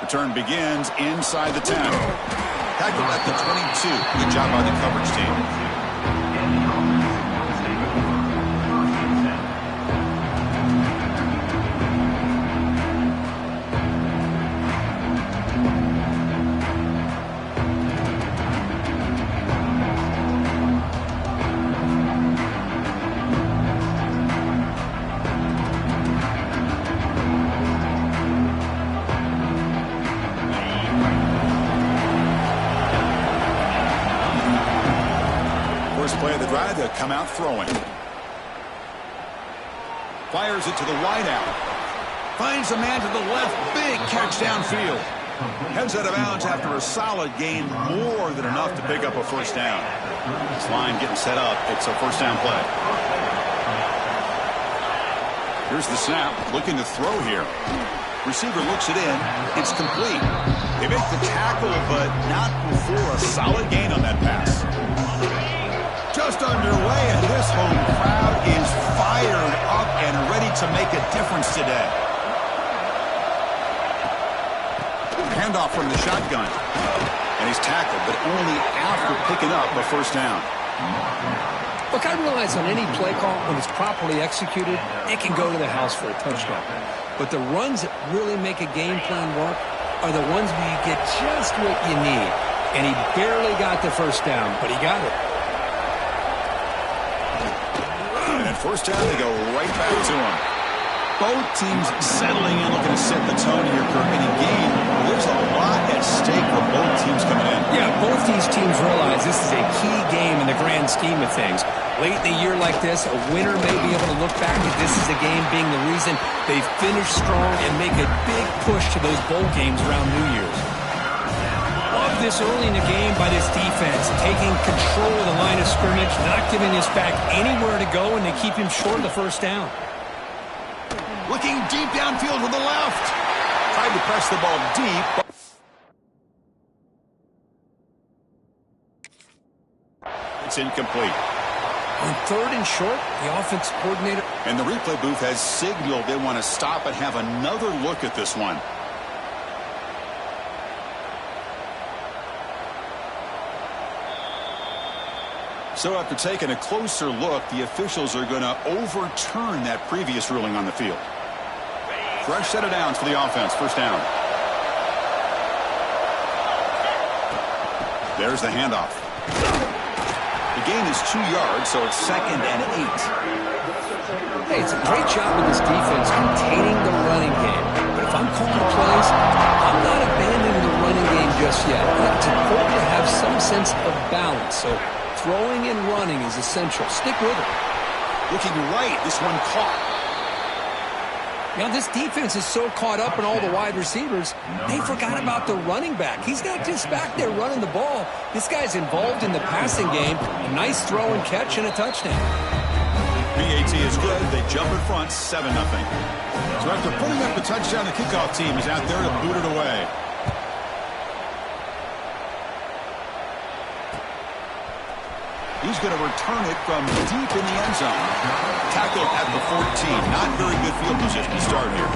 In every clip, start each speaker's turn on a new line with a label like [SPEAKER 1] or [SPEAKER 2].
[SPEAKER 1] Return begins inside the 10. Tackle at the 22. Good job by the coverage team. Play of the drive to come out throwing. Fires it to the wideout. Finds a man to the left. Big catch downfield. Heads out of bounds after a solid gain. More than enough to pick up a first down. This line getting set up. It's a first down play. Here's the snap. Looking to throw here. Receiver looks it in. It's complete. They make the tackle, but not before a solid gain on that pass. Just underway, and this home crowd is fired up and ready to make a difference today. Handoff from the shotgun. And he's tackled, but only after picking up a first down.
[SPEAKER 2] Look, I realize on any play call, when it's properly executed, it can go to the house for a touchdown. But the runs that really make a game plan work are the ones where you get just what you need. And he barely got the first down, but he got it.
[SPEAKER 1] First down, they go right back to him. Both teams settling in, looking to set the tone here, Kirk. In a game, there's a lot at stake for both teams coming in.
[SPEAKER 2] Yeah, both these teams realize this is a key game in the grand scheme of things. Late in a year like this, a winner may be able to look back at this as a game being the reason they finish strong and make a big push to those bowl games around New Year's. Love this early in the game by this defense, taking control of the line of scrimmage, not giving this back anywhere to go, and they keep him short of the first down.
[SPEAKER 1] Looking deep downfield to the left. Tried to press the ball deep. It's incomplete.
[SPEAKER 2] On third and short, the offense coordinator.
[SPEAKER 1] And the replay booth has signaled they want to stop and have another look at this one. So after taking a closer look, the officials are going to overturn that previous ruling on the field. Fresh set of downs for the offense. First down. There's the handoff. The gain is 2 yards, so it's 2nd and 8.
[SPEAKER 2] Hey, it's a great job with this defense containing the running game. But if I'm calling plays, I'm not abandoning the running game just yet. It's important to have some sense of balance. So throwing and running is essential. Stick with it.
[SPEAKER 1] Looking right, this one caught.
[SPEAKER 2] Now, this defense is so caught up in all the wide receivers, they forgot about the running back. He's not just back there running the ball. This guy's involved in the passing game. A nice throw and catch and a touchdown.
[SPEAKER 1] BAT is good. They jump in front, 7-0. So after putting up the touchdown, the kickoff team is out there to boot it away. He's going to return it from deep in the end zone. Tackled at the 14. Not very good field position to start here.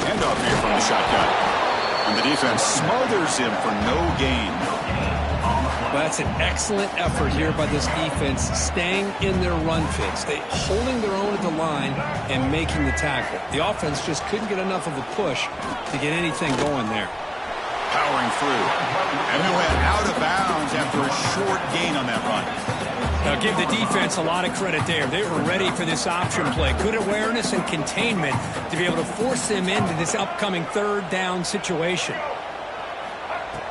[SPEAKER 1] Handoff here from the shotgun. And the defense smothers him for no gain.
[SPEAKER 2] Well, that's an excellent effort here by this defense, staying in their run fits. They holding their own at the line and making the tackle. The offense just couldn't get enough of a push to get anything going there.
[SPEAKER 1] Powering through. And they went out of bounds after a short gain on that run.
[SPEAKER 2] Now give the defense a lot of credit there. They were ready for this option play. Good awareness and containment to be able to force them into this upcoming third down situation.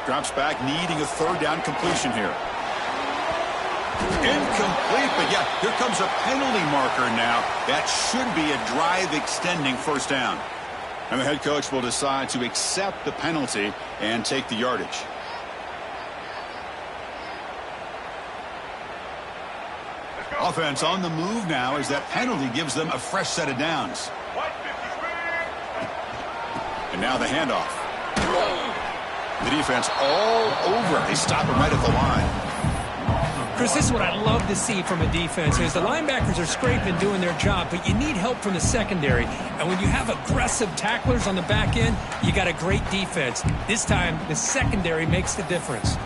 [SPEAKER 1] Drops back, needing a third down completion here. Incomplete, but yeah, here comes a penalty marker now. That should be a drive-extending first down. And the head coach will decide to accept the penalty and take the yardage. Offense on the move now as that penalty gives them a fresh set of downs. And now the handoff. The defense all over. They stop him right at the line.
[SPEAKER 2] Chris, this is what I love to see from a defense is the linebackers are scraping, doing their job, but you need help from the secondary. And when you have aggressive tacklers on the back end, you got a great defense. This time, the secondary makes the difference.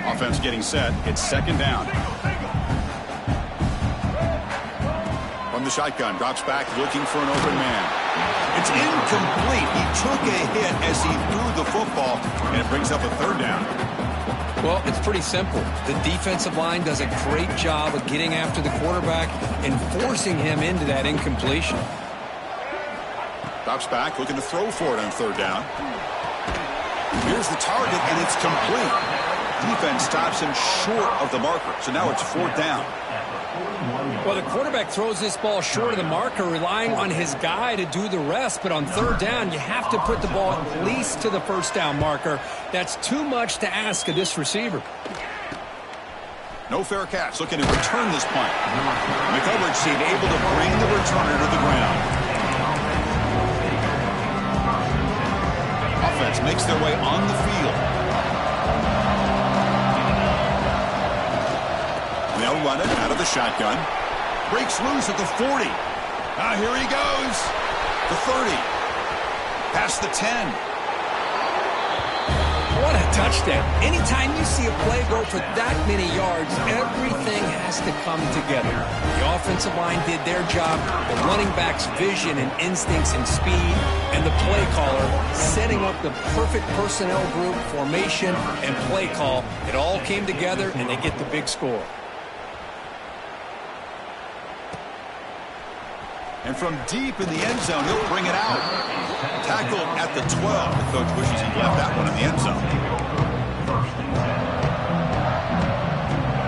[SPEAKER 1] Offense getting set. It's second down. From the shotgun, drops back looking for an open man. It's incomplete. He took a hit as he threw the football, and it brings up a third down.
[SPEAKER 2] Well, it's pretty simple. The defensive line does a great job of getting after the quarterback and forcing him into that incompletion.
[SPEAKER 1] Drops back, looking to throw for it on third down. Here's the target, and it's complete. Defense stops him short of the marker, so now it's fourth down.
[SPEAKER 2] Well, the quarterback throws this ball short of the marker, relying on his guy to do the rest. But on third down, you have to put the ball at least to the first down marker. That's too much to ask of this receiver.
[SPEAKER 1] No fair catch, looking to return this punt. And the coverage team able to bring the returner to the ground. Offense makes their way on the field. They'll run it out of the shotgun. Breaks loose at the 40. Here he goes. The 30. Past the 10.
[SPEAKER 2] What a touchdown. Anytime you see a play go for that many yards, everything has to come together. The offensive line did their job, the running back's vision and instincts and speed, and the play caller setting up the perfect personnel group, formation, and play call. It all came together, and they get the big score.
[SPEAKER 1] And from deep in the end zone, he'll bring it out. Tackled at the 12. The coach wishes he left that one in the end zone.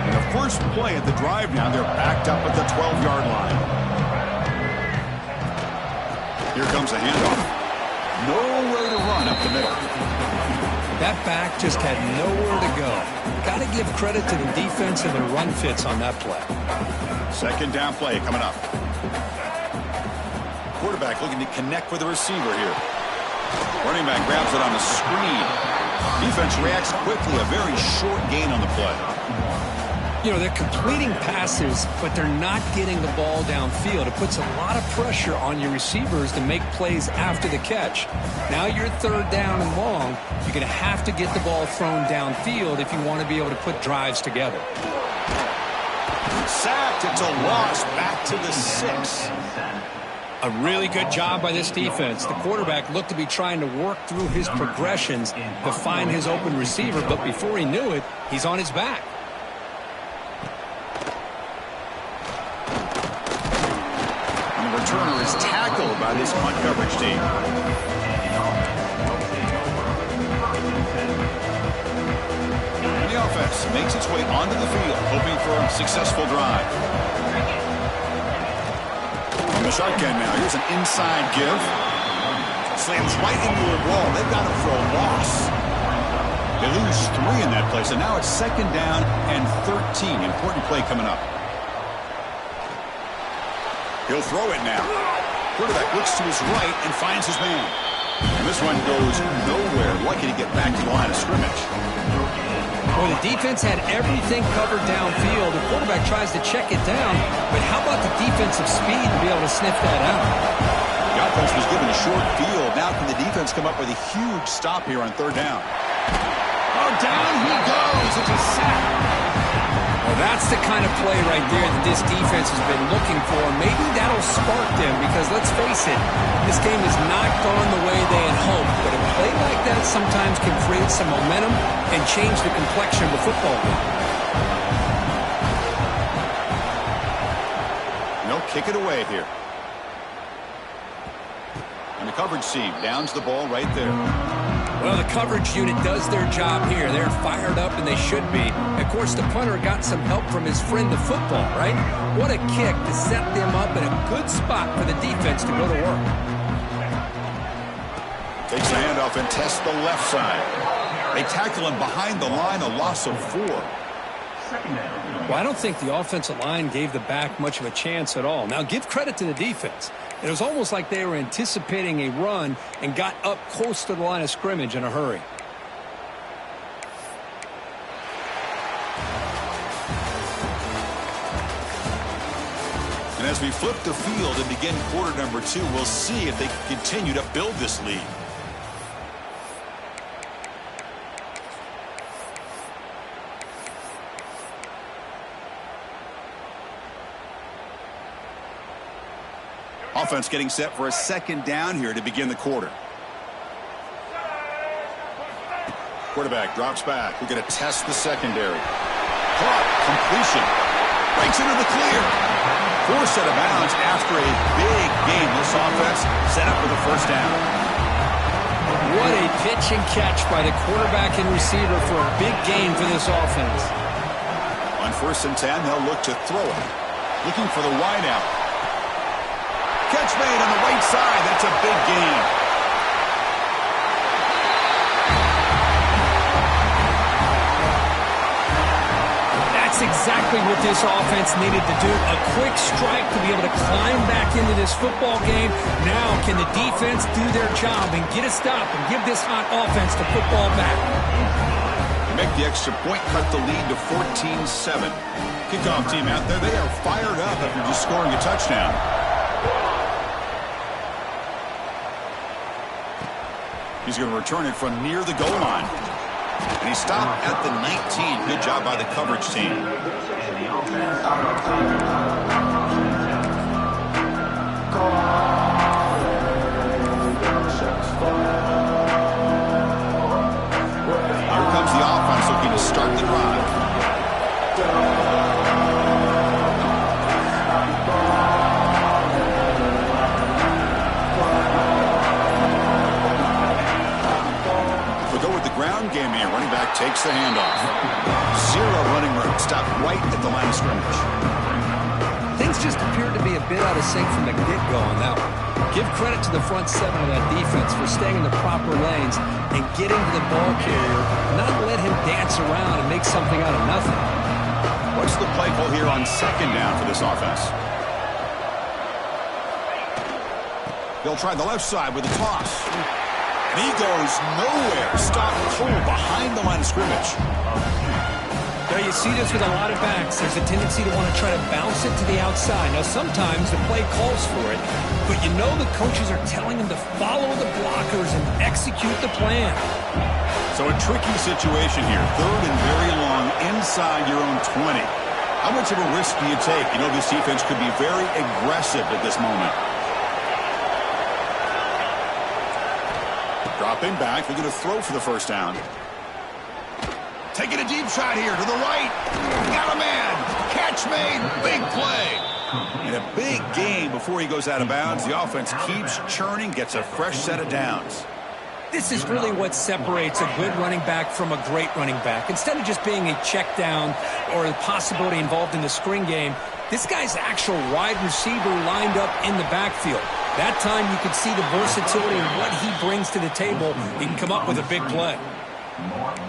[SPEAKER 1] And the first play at the drive now, they're backed up at the 12-yard line. Here comes a handoff. Nowhere to run up the middle.
[SPEAKER 2] That back just had nowhere to go. Got to give credit to the defense and the run fits on that play.
[SPEAKER 1] Second down play coming up. Quarterback looking to connect with the receiver here. Running back grabs it on the screen. Defense reacts quickly. A very short gain on the play.
[SPEAKER 2] You know, they're completing passes, but they're not getting the ball downfield. It puts a lot of pressure on your receivers to make plays after the catch. Now you're third down and long. You're going to have to get the ball thrown downfield if you want to be able to put drives together.
[SPEAKER 1] Sacked. It's a loss. Back to the 6.
[SPEAKER 2] A really good job by this defense. The quarterback looked to be trying to work through his progressions to find his open receiver, but before he knew it, he's on his back.
[SPEAKER 1] And the returner is tackled by this punt coverage team. And the offense makes its way onto the field, hoping for a successful drive. The shotgun now. Here's an inside give. Slams right into a wall. They've got him for a loss. They lose 3 in that play. So now it's second down and 13. Important play coming up. He'll throw it now. Quarterback looks to his right and finds his man. And this one goes nowhere. Lucky to get back to the line of scrimmage.
[SPEAKER 2] Well, the defense had everything covered downfield. The quarterback tries to check it down, but how about the defensive speed to be able to sniff that out?
[SPEAKER 1] The offense was given a short field. Now can the defense come up with a huge stop here on third down? Oh, down he goes. It's a sack.
[SPEAKER 2] Well, that's the kind of play right there that this defense has been looking for. Maybe that'll spark them because, let's face it, this game has not gone the way they had hoped. But a play like that sometimes can create some momentum and change the complexion of the football game.
[SPEAKER 1] No, kick it away here. And the coverage team downs the ball right there.
[SPEAKER 2] Well, the coverage unit does their job here. They're fired up, and they should be. Of course, the punter got some help from his friend, the football, right? What a kick to set them up in a good spot for the defense to go to work.
[SPEAKER 1] Takes the handoff and tests the left side. They tackle him behind the line, a loss of 4.
[SPEAKER 2] Well, I don't think the offensive line gave the back much of a chance at all. Now, give credit to the defense. It was almost like they were anticipating a run and got up close to the line of scrimmage in a hurry.
[SPEAKER 1] And as we flip the field and begin quarter number 2, we'll see if they can continue to build this lead. Offense getting set for a second down here to begin the quarter. Quarterback drops back. We're going to test the secondary. Caught. Completion. Breaks into the clear. Forced out of bounds after a big game. This offense set up for the first down.
[SPEAKER 2] What a pitch and catch by the quarterback and receiver for a big gain for this offense.
[SPEAKER 1] On 1st and 10, they'll look to throw it. Looking for the wide out. Catch made on the right side. That's a big gain.
[SPEAKER 2] That's exactly what this offense needed to do. A quick strike to be able to climb back into this football game. Now can the defense do their job and get a stop and give this hot offense the football back?
[SPEAKER 1] They make the extra point, cut the lead to 14-7. Kickoff team out there. They are fired up after just scoring a touchdown. He's going to return it from near the goal line. And he stopped at the 19. Good job by the coverage team. Here comes the offense looking to start the drive. Ground game here. Running back takes the handoff. Zero running room. Stopped right at the line of scrimmage.
[SPEAKER 2] Things just appeared to be a bit out of sync from the get-go on that one. Give credit to the front seven of that defense for staying in the proper lanes and getting to the ball carrier, not let him dance around and make something out of nothing.
[SPEAKER 1] What's the play call here on second down for this offense? They'll try the left side with a toss. And he goes nowhere. Stopped cold behind the line of scrimmage.
[SPEAKER 2] Now you see this with a lot of backs. There's a tendency to want to try to bounce it to the outside. Now sometimes the play calls for it, but you know the coaches are telling them to follow the blockers and execute the plan.
[SPEAKER 1] So a tricky situation here. 3rd and very long inside your own 20. How much of a risk do you take? You know this defense could be very aggressive at this moment. Dropping back, they're going to throw for the first down. Taking a deep shot here to the right. Got a man. Catch made. Big play. And a big gain before he goes out of bounds. The offense keeps churning, gets a fresh set of downs.
[SPEAKER 2] This is really what separates a good running back from a great running back. Instead of just being a check down or the possibility involved in the screen game, this guy's actual wide receiver lined up in the backfield. That time you could see the versatility and what he brings to the table. He can come up with a big play.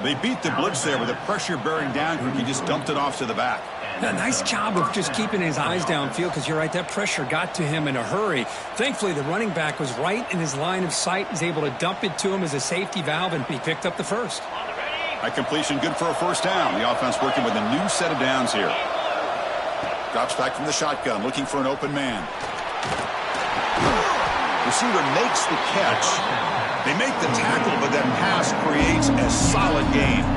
[SPEAKER 1] They beat the blitz there with a pressure bearing down group. He just dumped it off to the back.
[SPEAKER 2] A nice job of just keeping his eyes downfield because you're right, that pressure got to him in a hurry. Thankfully, the running back was right in his line of sight. He's able to dump it to him as a safety valve, and he picked up the first.
[SPEAKER 1] That completion good for a first down. The offense working with a new set of downs here. Drops back from the shotgun, looking for an open man. Receiver makes the catch. They make the tackle, but that pass creates a solid gain.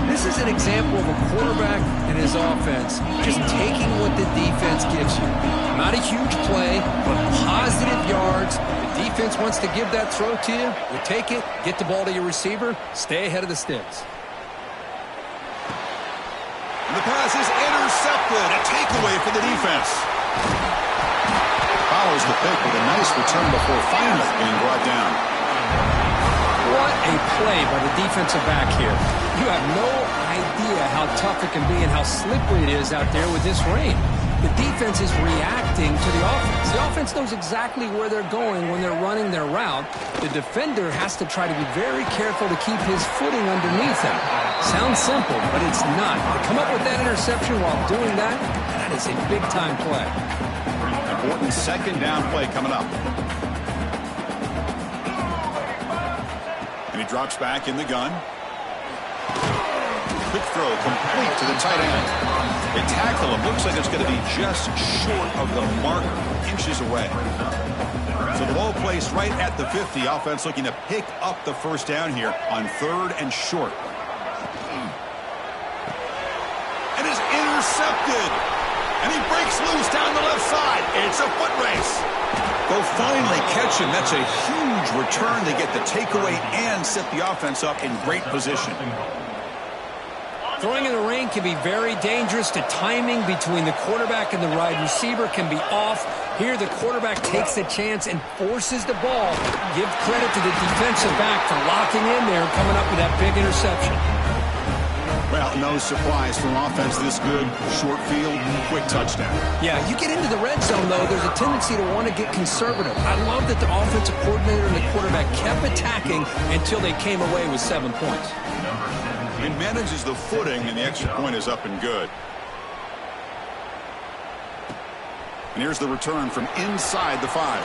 [SPEAKER 2] This is an example of a quarterback and his offense just taking what the defense gives you. Not a huge play, but positive yards. The defense wants to give that throw to you. You take it, get the ball to your receiver, stay ahead of the sticks.
[SPEAKER 1] And the pass is intercepted. A takeaway for the defense. Follows the pick with a nice return before finally being brought down.
[SPEAKER 2] What a play by the defensive back here. You have no idea how tough it can be and how slippery it is out there with this rain. the defense is reacting to the offense. The offense knows exactly where they're going when they're running their route. The defender has to try to be very careful to keep his footing underneath him. Sounds simple, but it's not. To come up with that interception while doing that, that is a big-time play.
[SPEAKER 1] Important second down play coming up. And he drops back in the gun. Quick throw complete to the tight end. They tackle him. Looks like it's going to be just short of the marker, inches away. So the ball placed right at the 50. Offense looking to pick up the first down here on 3rd and short. And is intercepted. And he breaks loose down the left side. It's a foot race. They'll finally catch him. That's a huge return to get the takeaway and set the offense up in great position.
[SPEAKER 2] Throwing in the rain can be very dangerous. The timing between the quarterback and the wide receiver can be off. Here the quarterback takes the chance and forces the ball. Give credit to the defensive back for locking in there and coming up with that big interception.
[SPEAKER 1] Well, no surprise from offense this good. Short field, quick touchdown.
[SPEAKER 2] Yeah, you get into the red zone, though, there's a tendency to want to get conservative. I love that the offensive coordinator and the quarterback kept attacking until they came away with 7 points.
[SPEAKER 1] He manages the footing, and the extra point is up and good. And here's the return from inside the 5.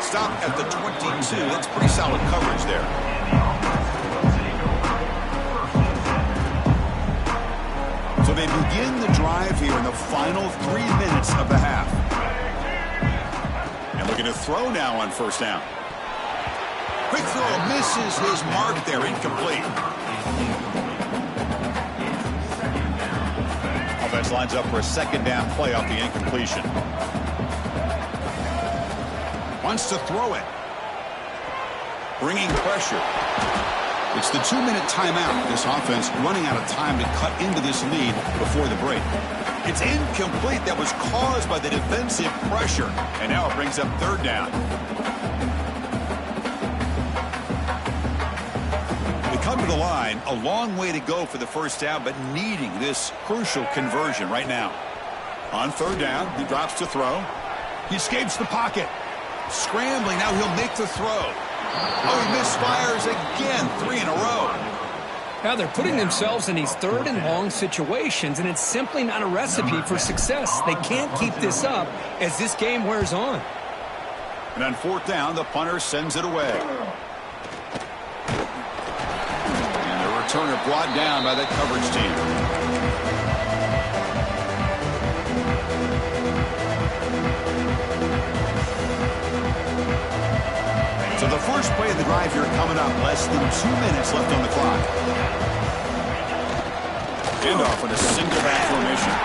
[SPEAKER 1] Stop at the 22. That's pretty solid coverage there. So they begin the drive here in the final 3 minutes of the half. And looking to throw now on first down. Quick throw misses his mark there, incomplete. Offense lines up for a second down play off the incompletion. Wants to throw it. Bringing pressure. It's the 2-minute timeout. This offense running out of time to cut into this lead before the break. It's incomplete. That was caused by the defensive pressure. And now it brings up 3rd down. They come to the line. A long way to go for the first down, but needing this crucial conversion right now. On 3rd down, he drops to throw. He escapes the pocket. Scrambling. Now he'll make the throw. Oh, he misfires again, 3 in a row.
[SPEAKER 2] Now they're putting themselves in these 3rd and long situations, and it's simply not a recipe for success. They can't keep this up as this game wears on.
[SPEAKER 1] And on 4th down, the punter sends it away. And the returner brought down by that coverage team. So the first play of the drive here coming up. Less than 2 minutes left on the clock. Handoff in a single back formation.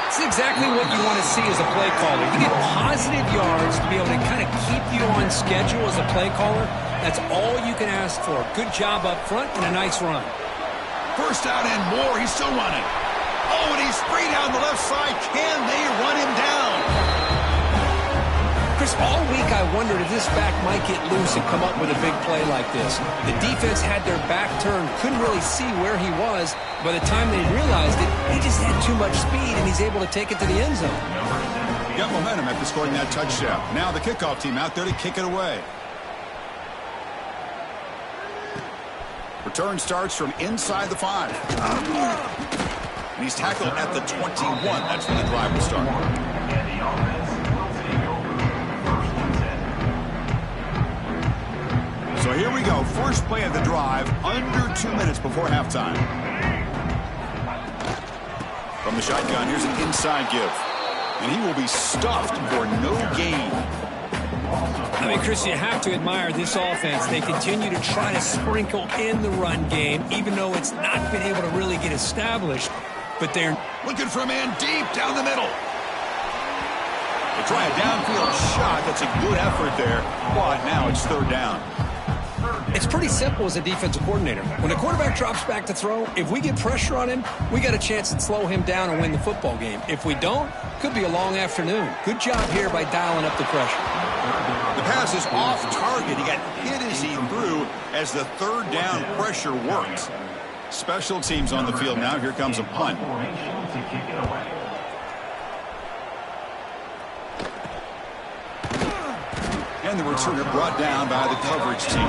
[SPEAKER 2] This is exactly what you want to see as a play caller. You get positive yards to be able to kind of keep you on schedule as a play caller. That's all you can ask for. Good job up front and a nice run.
[SPEAKER 1] First down and more. He's still running. Oh, and he's free down the left side. Can they run him down?
[SPEAKER 2] Chris, all week I wondered if this back might get loose and come up with a big play like this. The defense had their back turned, couldn't really see where he was. By the time they realized it, he just had too much speed, and he's able to take it to the end zone.
[SPEAKER 1] Got momentum after scoring that touchdown. Now the kickoff team out there to kick it away. Return starts from inside the 5. And he's tackled at the 21. That's when the drive will start. So here we go. First play of the drive, under 2 minutes before halftime. From the shotgun, here's an inside give. And he will be stuffed for no gain.
[SPEAKER 2] I mean, Chris, you have to admire this offense. They continue to try to sprinkle in the run game, even though it's not been able to really get established. But they're
[SPEAKER 1] looking for a man deep down the middle. They try a downfield shot. That's a good effort there. But now it's 3rd down.
[SPEAKER 2] It's pretty simple as a defensive coordinator. When the quarterback drops back to throw, if we get pressure on him, we got a chance to slow him down and win the football game. If we don't, could be a long afternoon. Good job here by dialing up the pressure.
[SPEAKER 1] The pass is off target. He got hit as he threw as the 3rd down pressure worked. Special teams on the field now. Here comes a punt. And the returner brought down by the coverage team.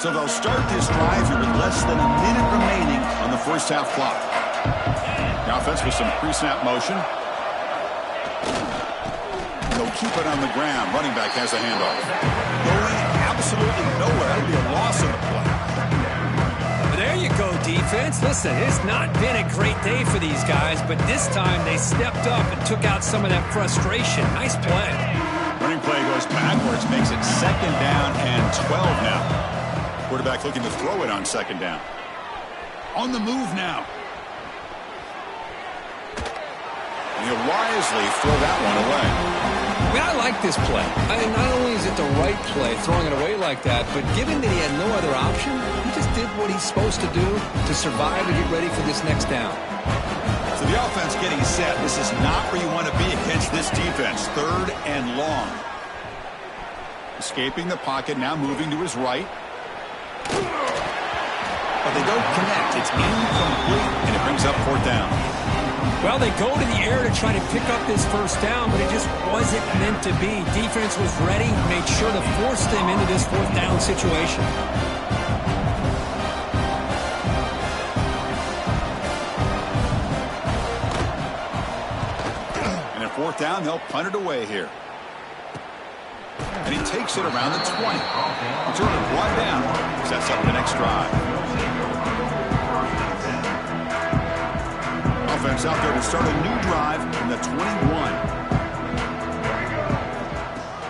[SPEAKER 1] So they'll start this drive here with less than a minute remaining on the first half clock. The offense with some pre-snap motion. They'll keep it on the ground. Running back has the handoff. Going absolutely nowhere. That'll be a loss on the play.
[SPEAKER 2] There you go, defense. Listen, it's not been a great day for these guys, but this time they stepped up and took out some of that frustration. Nice play.
[SPEAKER 1] Running play goes backwards, makes it 2nd down and 12 now. Quarterback looking to throw it on 2nd down. On the move now. And he'll wisely throw that one away.
[SPEAKER 2] I mean, I like this play. I mean, not only is it the right play, throwing it away like that, but given that he had no other option, he just did what he's supposed to do to survive and get ready for this next down.
[SPEAKER 1] So the offense getting set. This is not where you want to be against this defense. 3rd and long. Escaping the pocket, now moving to his right. But they don't connect. It's incomplete, and it brings up 4th down.
[SPEAKER 2] Well, they go to the air to try to pick up this first down, but it just wasn't meant to be. Defense was ready, made sure to force them into this 4th down situation.
[SPEAKER 1] And at 4th down, they'll punt it away here. And he takes it around the 20. Returner brought down. Sets up the next drive. Offense out there to start a new drive from the 21.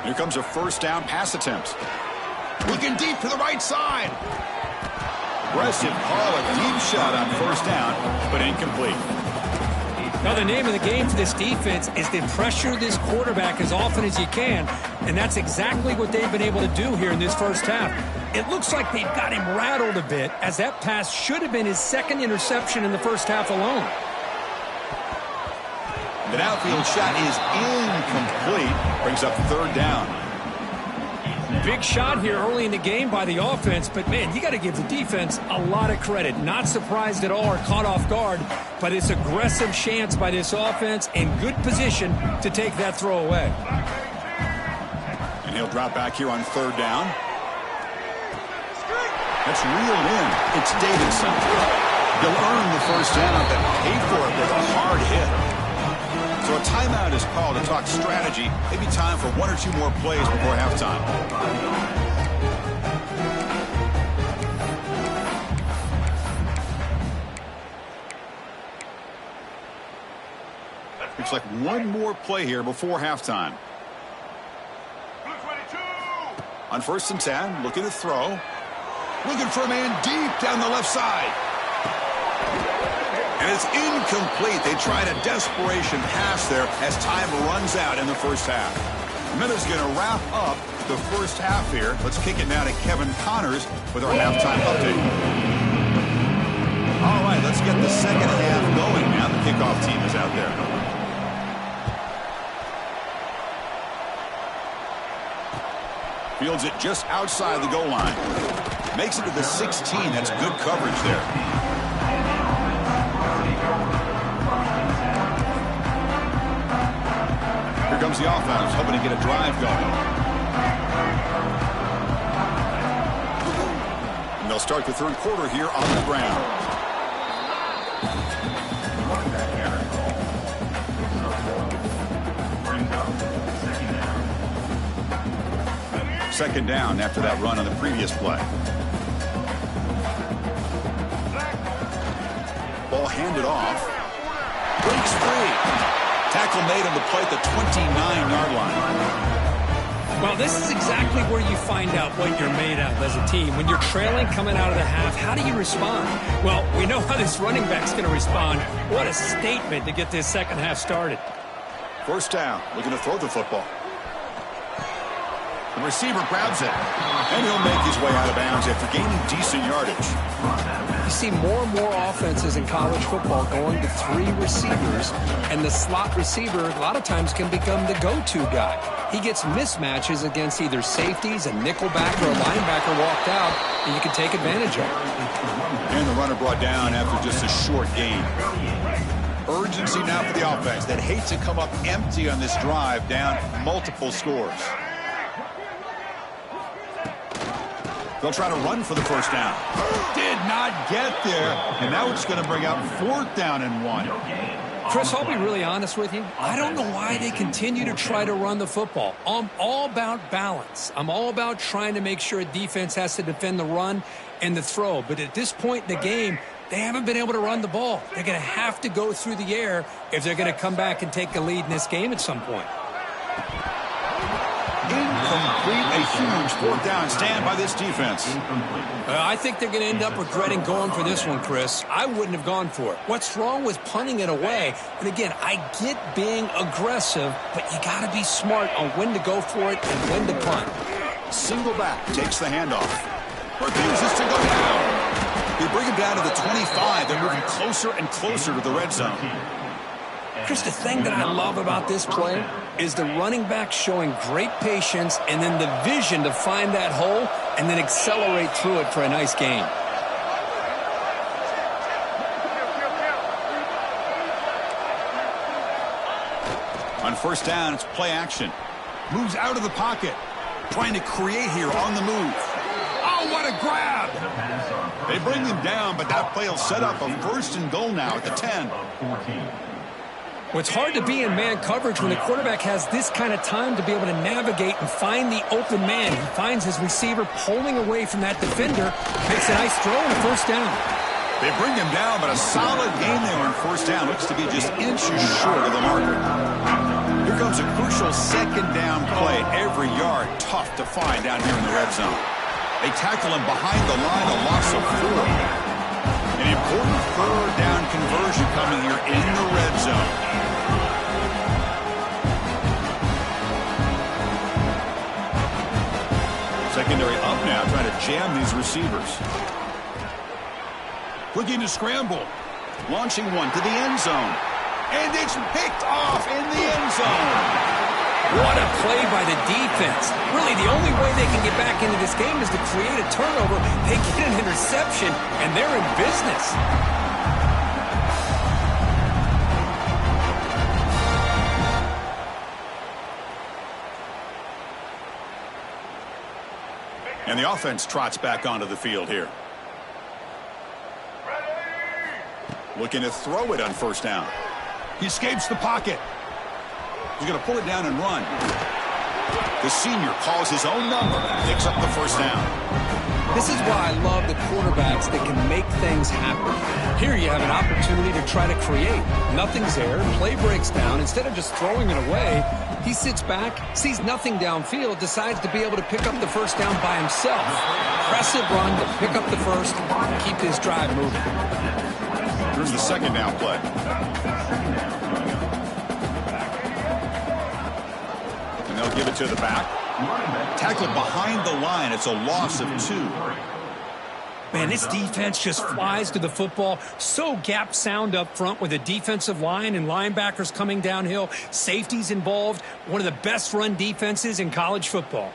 [SPEAKER 1] Here comes a 1st down pass attempt. Looking deep to the right side. Aggressive call, a deep shot on 1st down, but incomplete.
[SPEAKER 2] Now, the name of the game for this defense is to pressure this quarterback as often as you can, and that's exactly what they've been able to do here in this first half. It looks like they've got him rattled a bit, as that pass should have been his 2nd interception in the first half alone.
[SPEAKER 1] The outfield shot is incomplete. Brings up 3rd down.
[SPEAKER 2] Big shot here early in the game by the offense, but, man, you got to give the defense a lot of credit. Not surprised at all or caught off guard, but it's aggressive chance by this offense in good position to take that throw away.
[SPEAKER 1] And he'll drop back here on 3rd down. That's reeled in. It's Davidson. He'll earn the first down, but pay for it with a hard hit. So a timeout is called to talk strategy. Maybe time for 1 or 2 more plays before halftime. Looks like 1 more play here before halftime. On 1st and 10, looking to throw. Looking for a man deep down the left side. And it's incomplete. They tried a desperation pass there as time runs out in the first half. Minutes going to wrap up the first half here. Let's kick it now to Kevin Connors with our halftime update. All right, let's get the second half going now. The kickoff team is out there. Fields it just outside the goal line. Makes it to the 16. That's good coverage there. Here comes the offense, hoping to get a drive going. And they'll start the 3rd quarter here on the ground. Second down after that run on the previous play. Ball handed off. Breaks free. Tackle made on the play at the 29-yard line.
[SPEAKER 2] Well, this is exactly where you find out what you're made of as a team. When you're trailing coming out of the half, how do you respond? Well, we know how this running back's going to respond. What a statement to get this second half started.
[SPEAKER 1] 1st down, looking to throw the football. The receiver grabs it, and he'll make his way out of bounds after gaining decent yardage.
[SPEAKER 2] You see more and more offenses in college football going to 3 receivers, and the slot receiver a lot of times can become the go-to guy. He gets mismatches against either safeties, a nickelback, or a linebacker walked out, and you can take advantage of it.
[SPEAKER 1] And the runner brought down after just a short gain. Urgency now for the offense that hate to come up empty on this drive, down multiple scores. They'll try to run for the first down. Did not get there, and now it's going to bring out 4th down and 1.
[SPEAKER 2] Chris, I'll be really honest with you. I don't know why they continue to try to run the football. I'm all about balance. I'm all about trying to make sure a defense has to defend the run and the throw. But at this point in the game, they haven't been able to run the ball. They're going to have to go through the air if they're going to come back and take a lead in this game at some point.
[SPEAKER 1] Incomplete, a huge 4th down stand by this defense.
[SPEAKER 2] I think they're going to end up regretting going for this one, Chris. I wouldn't have gone for it. What's wrong with punting it away? And again, I get being aggressive, but you got to be smart on when to go for it and when to punt.
[SPEAKER 1] Single back takes the handoff. Refuses to go down. They bring him down to the 25. They're moving closer and closer to the red zone.
[SPEAKER 2] Chris, the thing that I love about this play is the running back showing great patience and then the vision to find that hole and then accelerate through it for a nice gain.
[SPEAKER 1] On 1st down, it's play action. Moves out of the pocket. Trying to create here on the move. Oh, what a grab! They bring him down, but that play will set up a 1st and goal now at the 10.
[SPEAKER 2] Well, it's hard to be in man coverage when the quarterback has this kind of time to be able to navigate and find the open man. He finds his receiver pulling away from that defender, makes a nice throw and a 1st down.
[SPEAKER 1] They bring him down, but a solid gain there on 1st down. Looks to be just inches short of the marker. Here comes a crucial 2nd down play. Every yard tough to find down here in the red zone. They tackle him behind the line, a loss of 4. An important 3rd down conversion coming here in the red zone. Secondary up now, trying to jam these receivers. Looking to scramble. Launching one to the end zone. And it's picked off in the end zone.
[SPEAKER 2] What a play by the defense. Really, the only way they can get back into this game is to create a turnover. They get an interception, and they're in business.
[SPEAKER 1] And the offense trots back onto the field here. Looking to throw it on 1st down. He escapes the pocket. He's going to pull it down and run. The senior calls his own number, picks up the 1st down.
[SPEAKER 2] This is why I love the quarterbacks that can make things happen. Here you have an opportunity to try to create. Nothing's there. Play breaks down. Instead of just throwing it away, he sits back, sees nothing downfield, decides to be able to pick up the 1st down by himself. Impressive run to pick up the 1st, keep this drive moving.
[SPEAKER 1] Here's the 2nd down play. And they'll give it to the back. Tackled behind the line. It's a loss of 2.
[SPEAKER 2] Man, this defense just flies to the football. So gap sound up front with a defensive line and linebackers coming downhill. Safeties involved. One of the best run defenses in college football.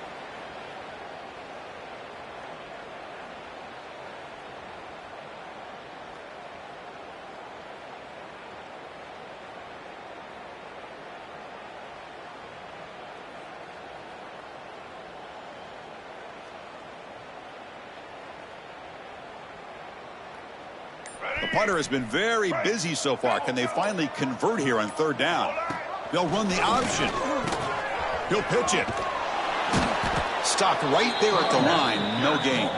[SPEAKER 1] The punter has been very busy so far. Can they finally convert here on 3rd down? They'll run the option. He'll pitch it. Stopped right there at the line. No gain.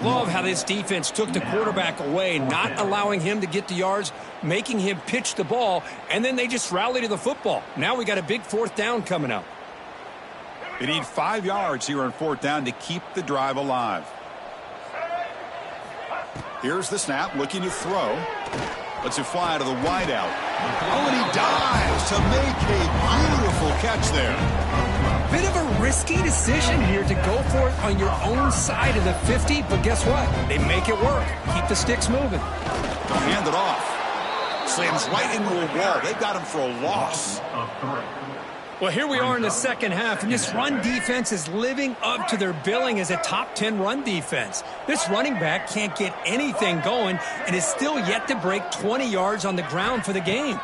[SPEAKER 2] Love how this defense took the quarterback away, not allowing him to get the yards, making him pitch the ball, and then they just rally to the football. Now we got a big 4th down coming up.
[SPEAKER 1] They need 5 yards here on 4th down to keep the drive alive. Here's the snap, looking to throw. Lets it fly to the wideout. Oh, and he dives to make a beautiful catch there.
[SPEAKER 2] Bit of a risky decision here to go for it on your own side of the 50, but guess what? They make it work. Keep the sticks moving.
[SPEAKER 1] They'll hand it off. Slams right into a wall. They got him for a loss.
[SPEAKER 2] Well, here we are in the second half, and this run defense is living up to their billing as a top 10 run defense. This running back can't get anything going and is still yet to break 20 yards on the ground for the game.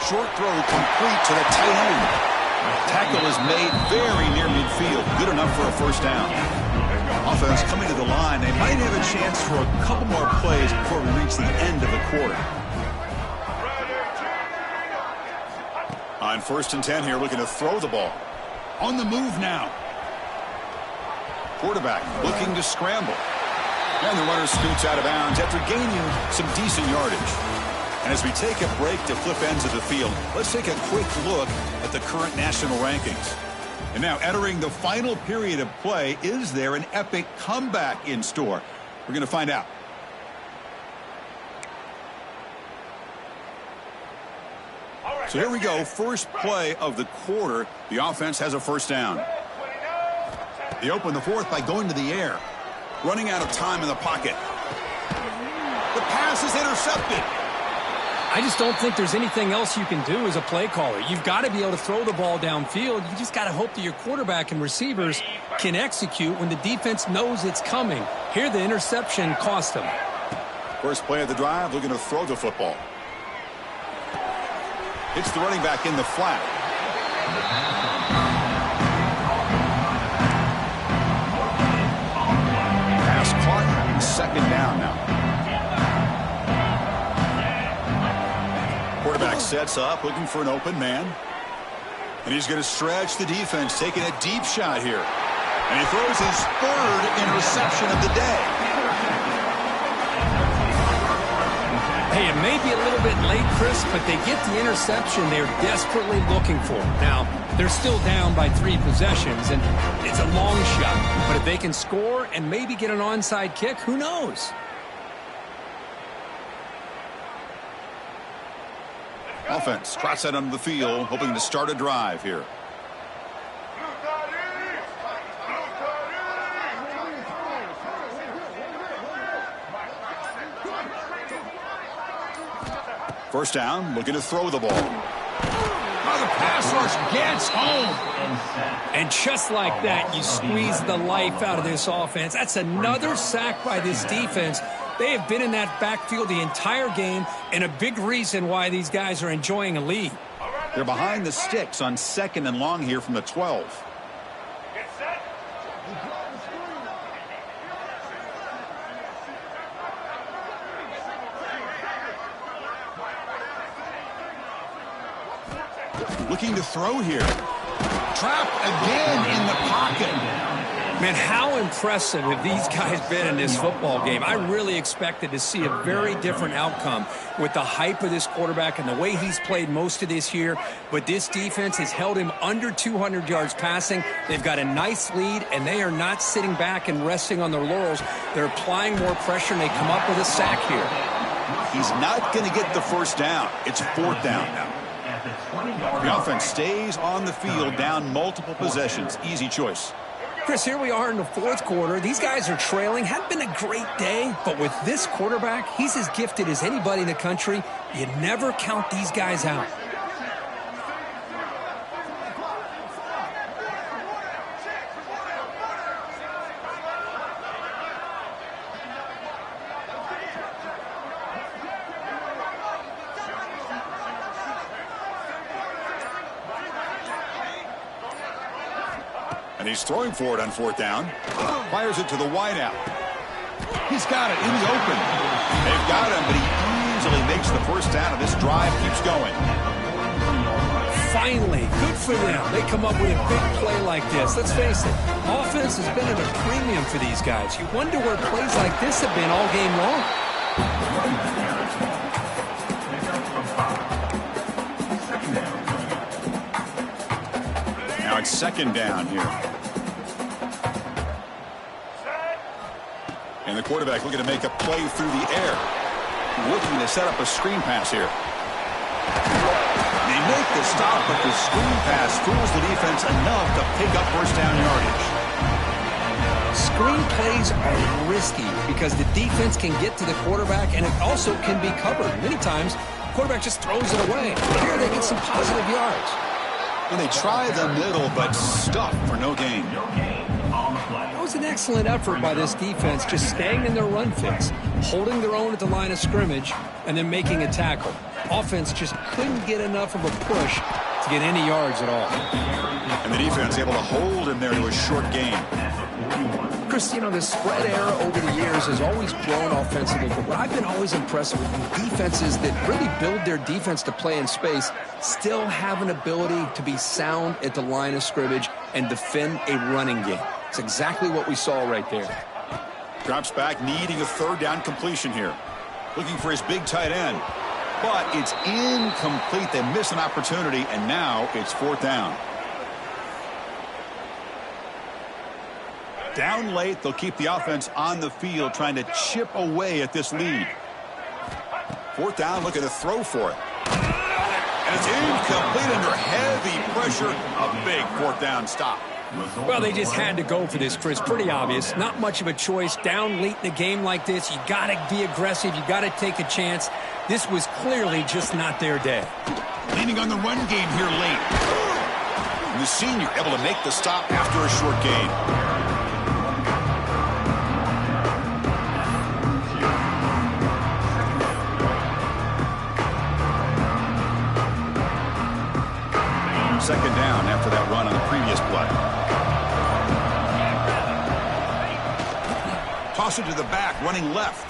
[SPEAKER 1] Short throw complete to the tight end. Tackle is made very near midfield. Good enough for a first down. Offense coming to the line. They might have a chance for a couple more plays before we reach the end of the quarter. On 1st and 10 here, looking to throw the ball. On the move now. Quarterback looking to scramble. And the runner scoots out of bounds after gaining some decent yardage. And as we take a break to flip ends of the field, let's take a quick look at the current national rankings. And now entering the final period of play, is there an epic comeback in store? We're going to find out. So here we go, first play of the quarter. The offense has a first down. They open the fourth by going to the air. Running out of time in the pocket. The pass is intercepted.
[SPEAKER 2] I just don't think there's anything else you can do as a play caller. You've got to be able to throw the ball downfield. You just got to hope that your quarterback and receivers can execute when the defense knows it's coming. Here, the interception cost them.
[SPEAKER 1] First play of the drive, looking to throw the football. It's the running back in the flat. Pass caught, second down now. Quarterback sets up, looking for an open man. And he's going to stretch the defense, taking a deep shot here. And he throws his third interception of the day.
[SPEAKER 2] Hey, it may be a little bit late, Chris, but they get the interception they're desperately looking for. Now, they're still down by 3 possessions, and it's a long shot. But if they can score and maybe get an onside kick, who knows?
[SPEAKER 1] Offense trots out onto the field, hoping to start a drive here. First down, looking to throw the ball. Oh, the pass rush gets home.
[SPEAKER 2] And just like that, you squeeze the life out of this offense. That's another sack by this defense. They have been in that backfield the entire game, and a big reason why these guys are enjoying a lead.
[SPEAKER 1] They're behind the sticks on 2nd and long here from the 12. Looking to throw here. Trapped again in the pocket.
[SPEAKER 2] Man, how impressive have these guys been in this football game? I really expected to see a very different outcome with the hype of this quarterback and the way he's played most of this year. But this defense has held him under 200 yards passing. They've got a nice lead, and they are not sitting back and resting on their laurels. They're applying more pressure, and they come up with a sack here.
[SPEAKER 1] He's not going to get the first down. It's 4th down now. The offense stays on the field, down multiple possessions. Easy choice.
[SPEAKER 2] Chris, here we are in the 4th quarter. These guys are trailing. Hadn't been a great day, but with this quarterback, he's as gifted as anybody in the country. You never count these guys out.
[SPEAKER 1] And he's throwing for it on 4th down. Fires it to the wideout. He's got it in the open. They've got him, but he easily makes the first down, and this drive keeps going.
[SPEAKER 2] Finally, good for them. They come up with a big play like this. Let's face it, offense has been at a premium for these guys. You wonder where plays like this have been all game long.
[SPEAKER 1] Now it's 2nd down here. And the quarterback looking to make a play through the air. Looking to set up a screen pass here. They make the stop, but the screen pass fools the defense enough to pick up first down yardage.
[SPEAKER 2] Screen plays are risky because the defense can get to the quarterback, and it also can be covered. Many times, the quarterback just throws it away. Here they get some positive yards.
[SPEAKER 1] And they try the middle, but stuff for no gain.
[SPEAKER 2] That was an excellent effort by this defense, just staying in their run fix, holding their own at the line of scrimmage, and then making a tackle. Offense just couldn't get enough of a push to get any yards at all.
[SPEAKER 1] And the defense able to hold him there to a short gain.
[SPEAKER 2] Chris, you know, the spread era over the years has always grown offensively, but what I've been always impressed with defenses that really build their defense to play in space still have an ability to be sound at the line of scrimmage and defend a running game. It's exactly what we saw right there.
[SPEAKER 1] Drops back, needing a third down completion here. Looking for his big tight end. But it's incomplete. They miss an opportunity, and now it's fourth down. Down late, they'll keep the offense on the field, trying to chip away at this lead. Fourth down, looking to throw for it. And it's incomplete under heavy pressure. A big fourth down stop.
[SPEAKER 2] Well, they just had to go for this, Chris. Pretty obvious. Not much of a choice. Down late in a game like this, you got to be aggressive. You got to take a chance. This was clearly just not their day.
[SPEAKER 1] Leaning on the run game here late. And the senior able to make the stop after a short gain. Second down after that run on the previous play. Toss it to the back, running left.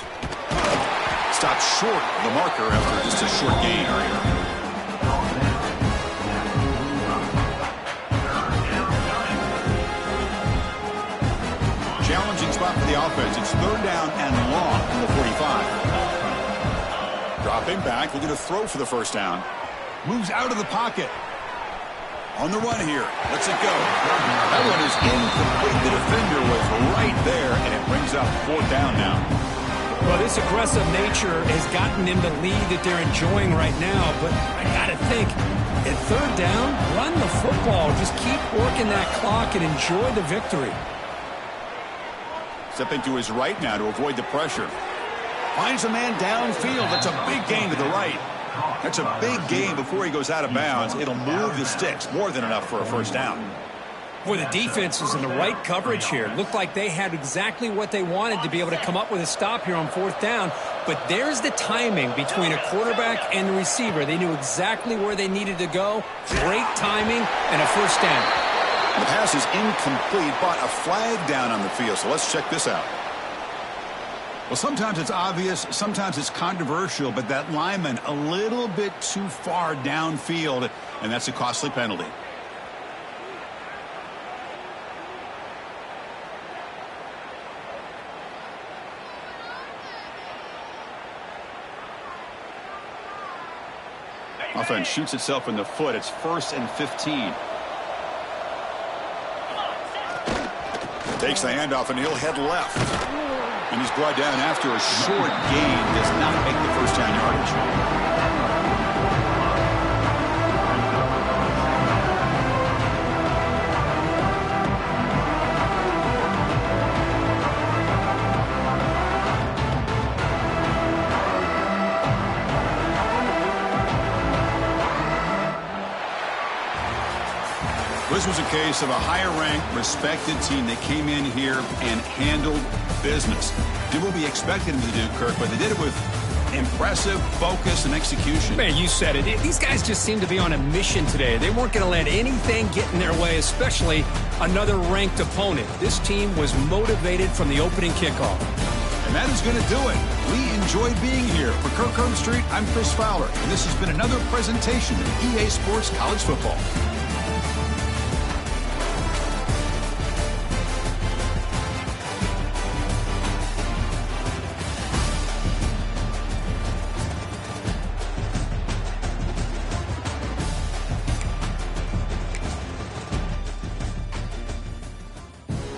[SPEAKER 1] Stopped short of the marker after just a short gain. Challenging spot for the offense. It's third down and long from the 45. Dropping back, looking to throw for the first down. Moves out of the pocket. On the run here. Lets it go. That one is incomplete. The defender was right there, and it brings up fourth down now.
[SPEAKER 2] Well, this aggressive nature has gotten them the lead that they're enjoying right now, but I got to think, at third down, run the football. Just keep working that clock and enjoy the victory.
[SPEAKER 1] Stepping to his right now to avoid the pressure. Finds a man downfield. That's a big gain to the right. That's a big gain before he goes out of bounds. It'll move the sticks. More than enough for a first down.
[SPEAKER 2] Boy, the defense was in the right coverage here. Looked like they had exactly what they wanted to be able to come up with a stop here on fourth down. But there's the timing between a quarterback and the receiver. They knew exactly where they needed to go. Great timing and a first down.
[SPEAKER 1] The pass is incomplete, but a flag down on the field. So let's check this out. Well, sometimes it's obvious, sometimes it's controversial, but that lineman a little bit too far downfield, and that's a costly penalty. Offense shoots itself in the foot. It's 1st and 15. Takes the handoff, and he'll head left. And he's brought down after a short gain. Does not make the first down yardage. This was a case of a higher-ranked, respected team that came in here and handled business. Did what we expected them to do, Kirk, but they did it with impressive focus and execution.
[SPEAKER 2] Man, you said it. These guys just seem to be on a mission today. They weren't going to let anything get in their way, especially another ranked opponent. This team was motivated from the opening kickoff.
[SPEAKER 1] And that is going to do it. We enjoyed being here. For Kirk Street, I'm Chris Fowler, and this has been another presentation of EA Sports College Football.